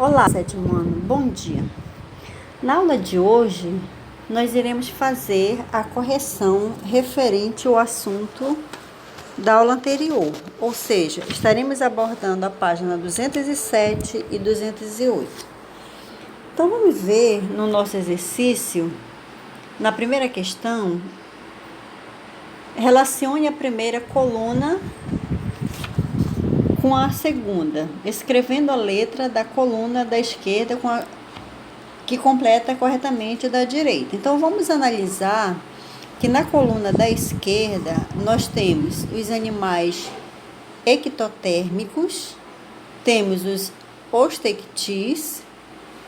Olá, sétimo ano, bom dia. Na aula de hoje, nós iremos fazer a correção referente ao assunto da aula anterior, ou seja, estaremos abordando a página 207 e 208. Então, vamos ver no nosso exercício, na primeira questão, relacione a primeira coluna com a segunda, escrevendo a letra da coluna da esquerda que completa corretamente da direita. Então, vamos analisar que na coluna da esquerda nós temos os animais ectotérmicos, temos os ostectis,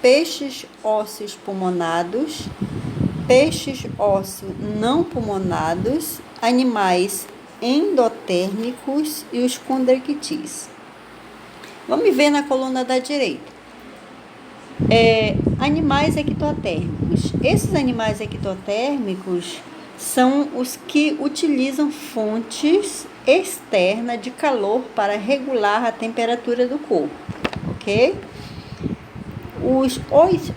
peixes ósseos pulmonados, peixes ósseos não pulmonados, animais endotérmicos e os condrictis. Vamos ver na coluna da direita. Animais ectotérmicos. Esses animais ectotérmicos são os que utilizam fontes externas de calor para regular a temperatura do corpo, ok? Os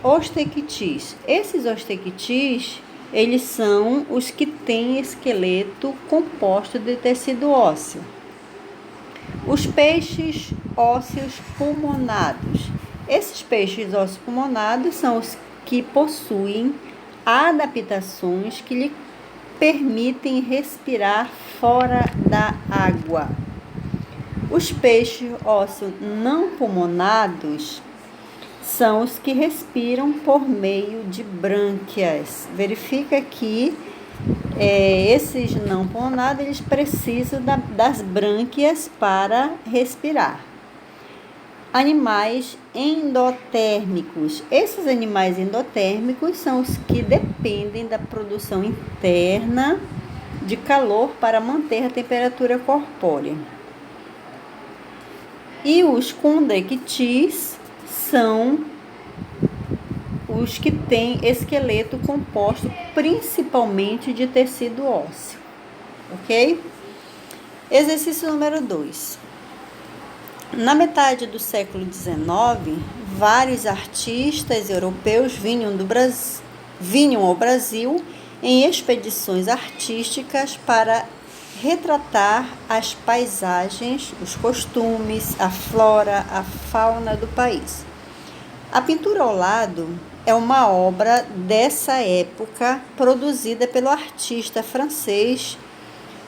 ostectis. Esses ostectis, eles são os que têm esqueleto composto de tecido ósseo. Os peixes ósseos pulmonados. Esses peixes ósseos pulmonados são os que possuem adaptações que lhe permitem respirar fora da água. Os peixes ósseos não pulmonados são os que respiram por meio de brânquias. Verifica que esses não pulmonados, eles precisam das brânquias para respirar. Animais endotérmicos. Esses animais endotérmicos são os que dependem da produção interna de calor para manter a temperatura corpórea. E os condrictis são os que têm esqueleto composto principalmente de tecido ósseo, ok? Exercício número 2. Na metade do século XIX, vários artistas europeus vinham ao Brasil em expedições artísticas para retratar as paisagens, os costumes, a flora, a fauna do país. A pintura ao lado é uma obra dessa época produzida pelo artista francês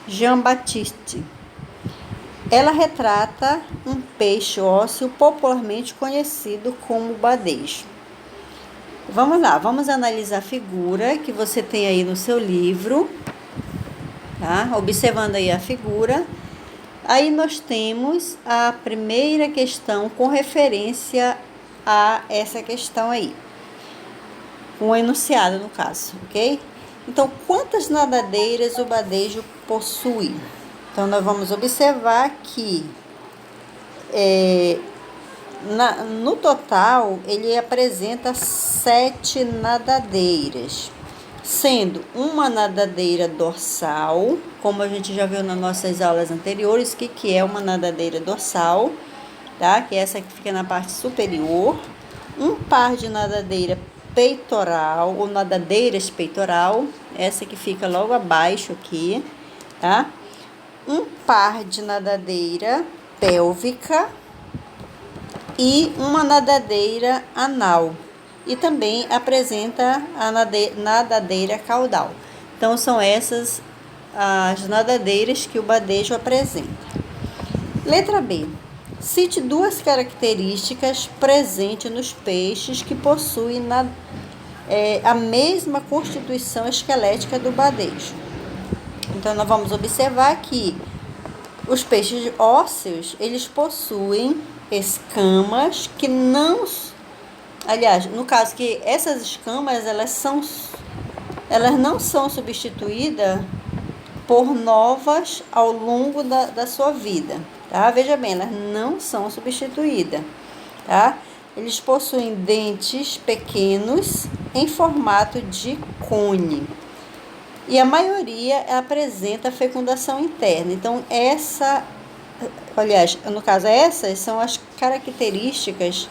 Jean-Baptiste. Ela retrata um peixe ósseo popularmente conhecido como badejo. Vamos lá, vamos analisar a figura que você tem aí no seu livro, tá? Observando aí a figura. Aí nós temos a primeira questão com referência a essa questão aí, um enunciado no caso, ok? Então, quantas nadadeiras o badejo possui? Então, nós vamos observar que no total ele apresenta 7 nadadeiras, sendo uma nadadeira dorsal, como a gente já viu nas nossas aulas anteriores, que é uma nadadeira dorsal, tá? Que é essa que fica na parte superior, um par de nadadeira peitoral, ou nadadeiras peitoral, essa que fica logo abaixo aqui, tá? Um par de nadadeira pélvica e uma nadadeira anal, e também apresenta a nadadeira caudal. Então, são essas as nadadeiras que o badejo apresenta. Letra B. Cite 2 características presentes nos peixes que possuem a mesma constituição esquelética do badejo. Então, nós vamos observar que os peixes ósseos, eles possuem escamas que não... Aliás, no caso que essas escamas, elas não são substituídas por novas ao longo da sua vida. Tá? Veja bem, elas não são substituídas, tá? Eles possuem dentes pequenos em formato de cone. E a maioria apresenta fecundação interna. Então, essas são as características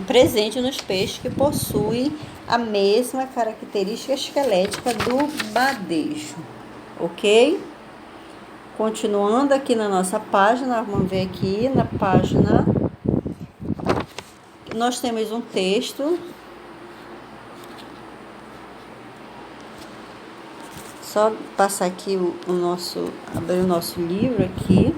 presente nos peixes que possuem a mesma característica esquelética do badejo, ok? Continuando aqui na nossa página, vamos ver aqui na página, nós temos um texto, só passar aqui abrir o nosso livro aqui.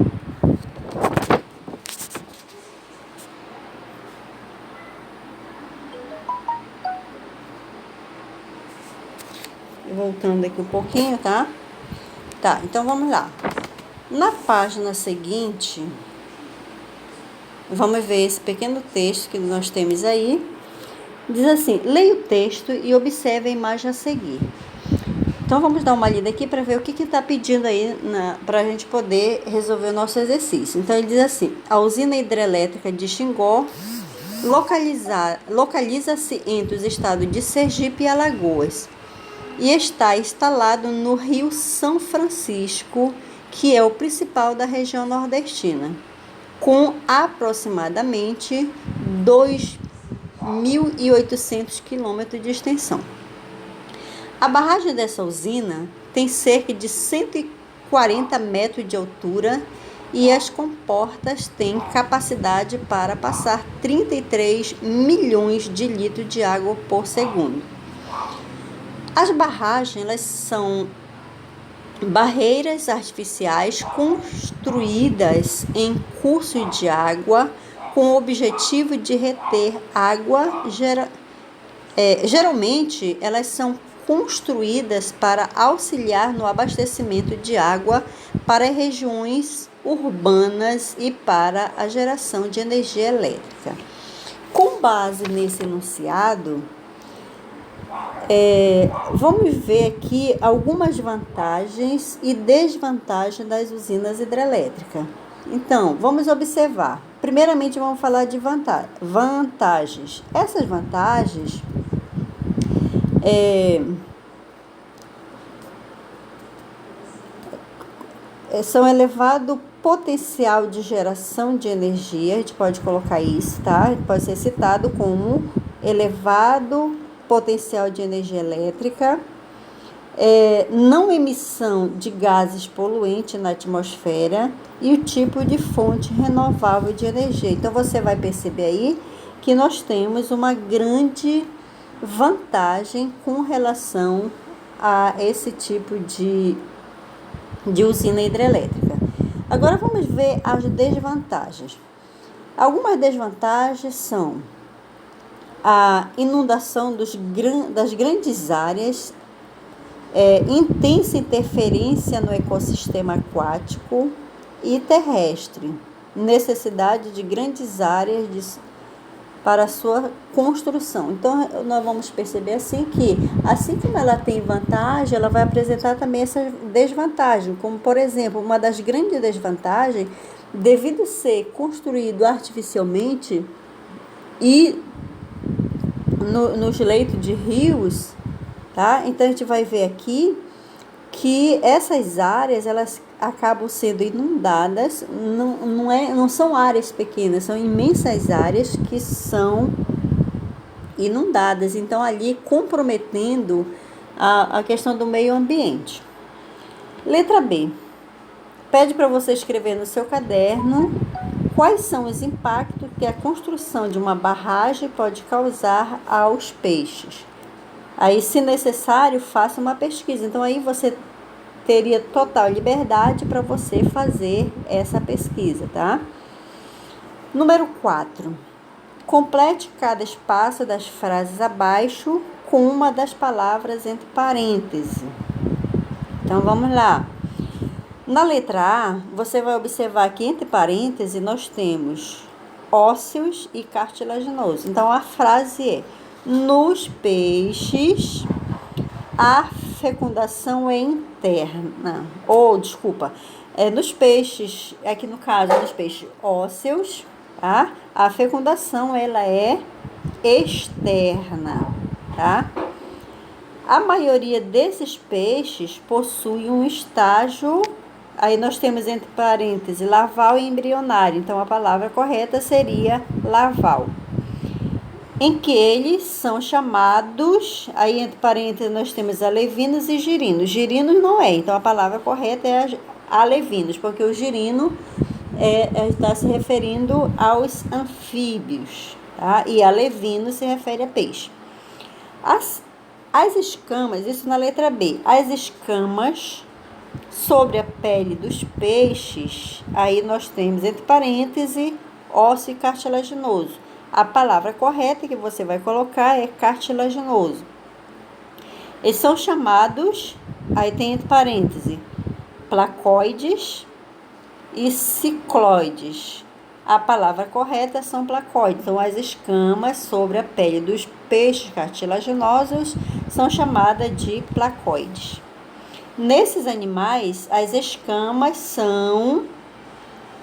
Voltando aqui um pouquinho, tá? Tá, então vamos lá. Na página seguinte, vamos ver esse pequeno texto que nós temos aí. Diz assim: leia o texto e observe a imagem a seguir. Então vamos dar uma lida aqui para ver o que está pedindo aí para a gente poder resolver o nosso exercício. Então ele diz assim: a usina hidrelétrica de Xingó localiza-se entre os estados de Sergipe e Alagoas e está instalado no Rio São Francisco, que é o principal da região nordestina, com aproximadamente 2.800 quilômetros de extensão. A barragem dessa usina tem cerca de 140 metros de altura e as comportas têm capacidade para passar 33 milhões de litros de água por segundo. As barragens, elas são barreiras artificiais construídas em curso de água com o objetivo de reter água. Geralmente, elas são construídas para auxiliar no abastecimento de água para regiões urbanas e para a geração de energia elétrica. Com base nesse enunciado, vamos ver aqui algumas vantagens e desvantagens das usinas hidrelétricas. Então, vamos observar. Primeiramente, vamos falar de vantagens. Essas vantagens são elevado potencial de geração de energia, a gente pode colocar isso, tá? Pode ser citado como elevado potencial de energia elétrica, não emissão de gases poluentes na atmosfera e o tipo de fonte renovável de energia. Então, você vai perceber aí que nós temos uma grande vantagem com relação a esse tipo de usina hidrelétrica. Agora, vamos ver as desvantagens. Algumas desvantagens são a inundação das grandes áreas, intensa interferência no ecossistema aquático e terrestre, necessidade de grandes áreas para a sua construção. Então, nós vamos perceber assim como ela tem vantagem, ela vai apresentar também essa desvantagem, como, por exemplo, uma das grandes desvantagens, devido ser construído artificialmente e nos leitos de rios, tá? Então, a gente vai ver aqui que essas áreas, elas acabam sendo inundadas, não são áreas pequenas, são imensas áreas que são inundadas, então ali comprometendo a questão do meio ambiente. Letra B. Pede para você escrever no seu caderno quais são os impactos que a construção de uma barragem pode causar aos peixes. Aí, se necessário, faça uma pesquisa. Então, aí você teria total liberdade para você fazer essa pesquisa, tá? Número 4. Complete cada espaço das frases abaixo com uma das palavras entre parênteses. Então, vamos lá. Na letra A, você vai observar que entre parênteses nós temos ósseos e cartilaginoso. Então, a frase é: nos peixes, a fecundação é interna. Nos peixes, aqui no caso, nos peixes ósseos, tá? A fecundação, ela é externa, tá? A maioria desses peixes possui um estágio, aí nós temos entre parênteses, larval e embrionário. Então, a palavra correta seria larval. em que eles são chamados, aí entre parênteses nós temos alevinos e girinos. Girinos não é, então a palavra correta é alevinos, porque o girino está se referindo aos anfíbios, tá? E alevino se refere a peixe. As escamas, isso na letra B, as escamas sobre a pele dos peixes, aí nós temos entre parênteses ósseo e cartilaginoso. A palavra correta que você vai colocar é cartilaginoso. Eles são chamados, aí tem entre parênteses, placoides e cicloides. A palavra correta são placoides. Então, as escamas sobre a pele dos peixes cartilaginosos são chamadas de placoides. Nesses animais, as escamas são,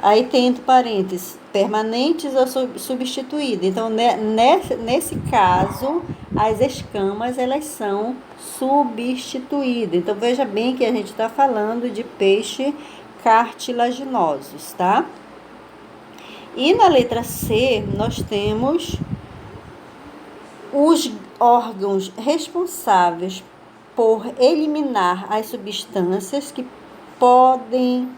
aí tem entre parênteses, permanentes ou substituídas. Então, nesse caso, as escamas, elas são substituídas. Então, veja bem que a gente está falando de peixe cartilaginosos, tá? E na letra C, nós temos os órgãos responsáveis por eliminar as substâncias que podem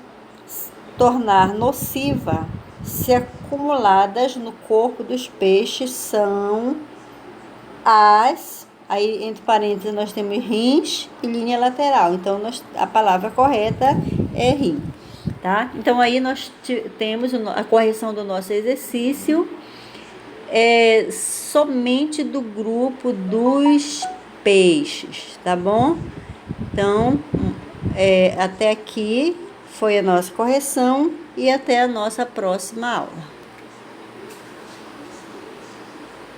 tornar nociva se acumuladas no corpo dos peixes são aí entre parênteses nós temos rins e linha lateral. Então, a palavra correta é rim, tá? Então, aí nós temos a correção do nosso exercício somente do grupo dos peixes, tá bom? Então, até aqui foi a nossa correção e até a nossa próxima aula.